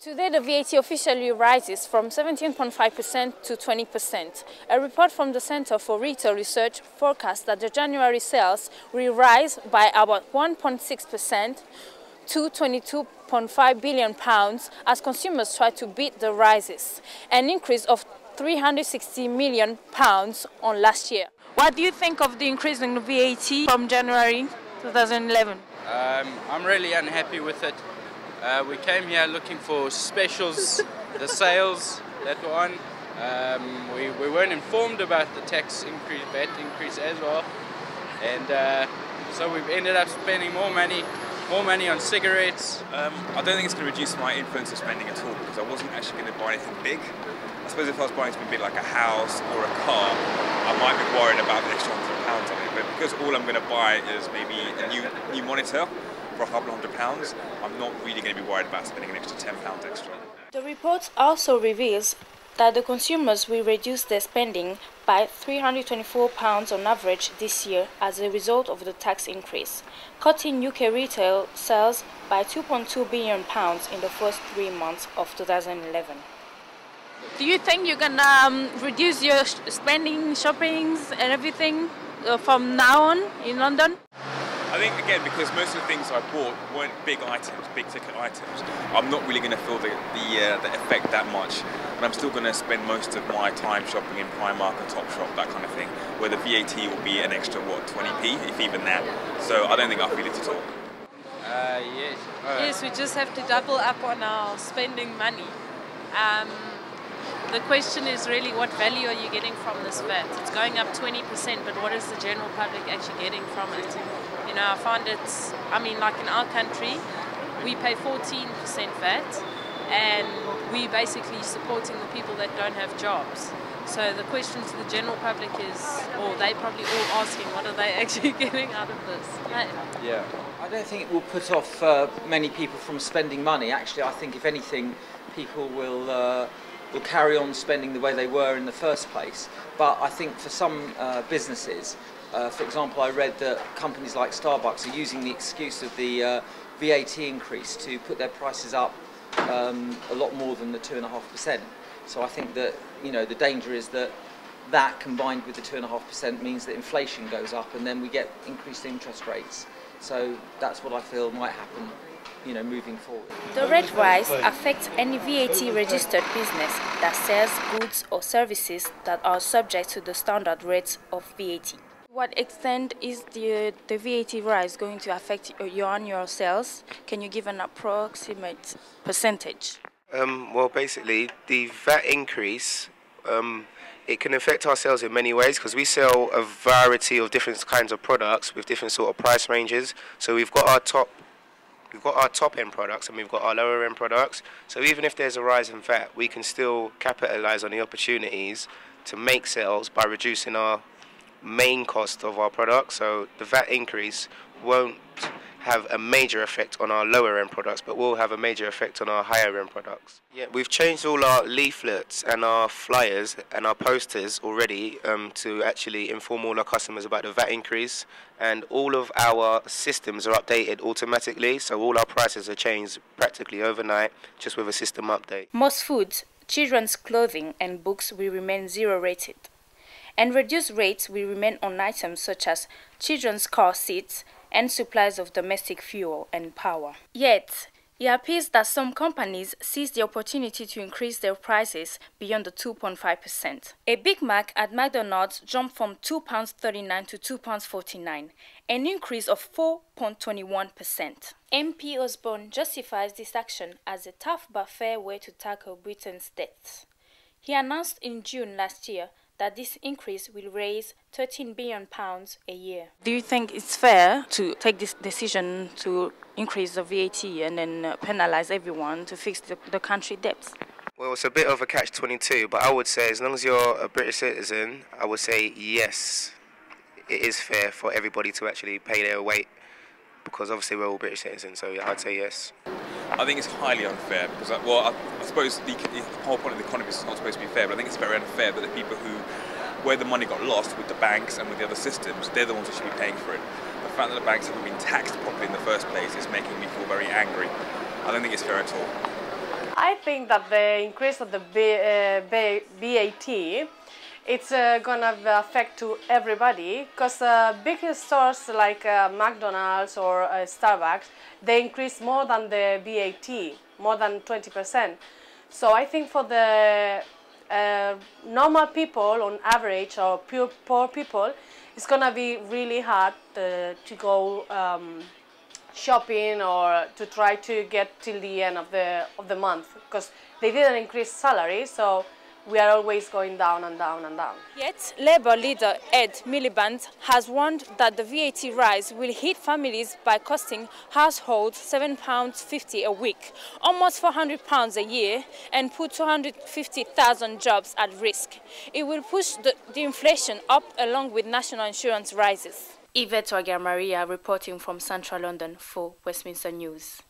Today, the VAT officially rises from 17.5% to 20%. A report from the Center for Retail Research forecasts that the January sales will rise by about 1.6% to £22.5 billion as consumers try to beat the rises, an increase of £360 million on last year. What do you think of the increase in the VAT from January 2011? I'm really unhappy with it. We came here looking for specials, the sales that were on. We weren't informed about the tax increase, VAT increase as well, and so we've ended up spending more money on cigarettes. I don't think it's going to reduce my influence of spending at all, because I wasn't actually going to buy anything big. I suppose if I was buying something big like a house or a car, I might be worried about the extra £100 on it. But because all I'm going to buy is maybe a new monitor for a couple of £100, I'm not really going to be worried about spending an extra £10 extra. The report also reveals that the consumers will reduce their spending by £324 on average this year as a result of the tax increase, cutting UK retail sales by £2.2 billion in the first 3 months of 2011. Do you think you can reduce your spending, shoppings and everything from now on in London? I think, again, because most of the things I bought weren't big items, big ticket items, I'm not really going to feel the effect that much. And I'm still going to spend most of my time shopping in Primark and Topshop, that kind of thing, where the VAT will be an extra, 20p, if even that. So I don't think I'll feel it at all. Yes. Yes, we just have to double up on our spending money. The question is really, what value are you getting from this VAT? It's going up 20%, but what is the general public actually getting from it? You know, I find it's, like in our country, we pay 14% VAT, and we basically supporting the people that don't have jobs. So the question to the general public is, or they probably all asking, what are they actually getting out of this? Yeah. I don't think it will put off many people from spending money. Actually, I think if anything, people will carry on spending the way they were in the first place. But I think for some businesses, for example, I read that companies like Starbucks are using the excuse of the VAT increase to put their prices up a lot more than the 2.5%. So I think that, the danger is that combined with the 2.5% means that inflation goes up and then we get increased interest rates. So that's what I feel might happen, moving forward. The rate rise affects any VAT registered business that sells goods or services that are subject to the standard rates of VAT. To what extent is the VAT rise going to affect your annual sales? Can you give an approximate percentage? Well, basically, the VAT increase, it can affect our sales in many ways, because we sell a variety of different kinds of products with different sort of price ranges. So we've got our top end products and we've got our lower end products. So even if there's a rise in VAT, we can still capitalize on the opportunities to make sales by reducing our main cost of our products. So the VAT increase won't have a major effect on our lower end products, but will have a major effect on our higher end products. Yeah, we've changed all our leaflets and our flyers and our posters already to actually inform all our customers about the VAT increase, and all of our systems are updated automatically, so all our prices are changed practically overnight just with a system update. Most foods, children's clothing and books will remain zero rated, and reduced rates will remain on items such as children's car seats and supplies of domestic fuel and power. Yet, it appears that some companies seize the opportunity to increase their prices beyond the 2.5%. A Big Mac at McDonald's jumped from £2.39 to £2.49, an increase of 4.21%. MP Osborne justifies this action as a tough but fair way to tackle Britain's debts. He announced in June last year that this increase will raise £13 billion a year. Do you think it's fair to take this decision to increase the VAT and then penalise everyone to fix the country debts? Well, it's a bit of a catch-22, but I would say as long as you're a British citizen, I would say yes, it is fair for everybody to actually pay their weight, because obviously we're all British citizens, so yeah, I'd say yes. I think it's highly unfair because, I suppose the whole point of the economy is not supposed to be fair, but I think it's very unfair that the people where the money got lost with the banks and with the other systems, they're the ones who should be paying for it. The fact that the banks haven't been taxed properly in the first place is making me feel very angry. I don't think it's fair at all. I I think that the increase of the VAT, it's gonna affect to everybody, because big stores like McDonald's or Starbucks, they increase more than the VAT, more than 20%. So I think for the normal people on average, or poor people, it's gonna be really hard to go shopping or to try to get till the end of the month, because they didn't increase salary, so we are always going down and down and down. Yet, Labour leader Ed Miliband has warned that the VAT rise will hit families by costing households £7.50 a week, almost £400 a year, and put 250,000 jobs at risk. It will push the inflation up along with national insurance rises. Yvethi Maria reporting from Central London for Westminster News.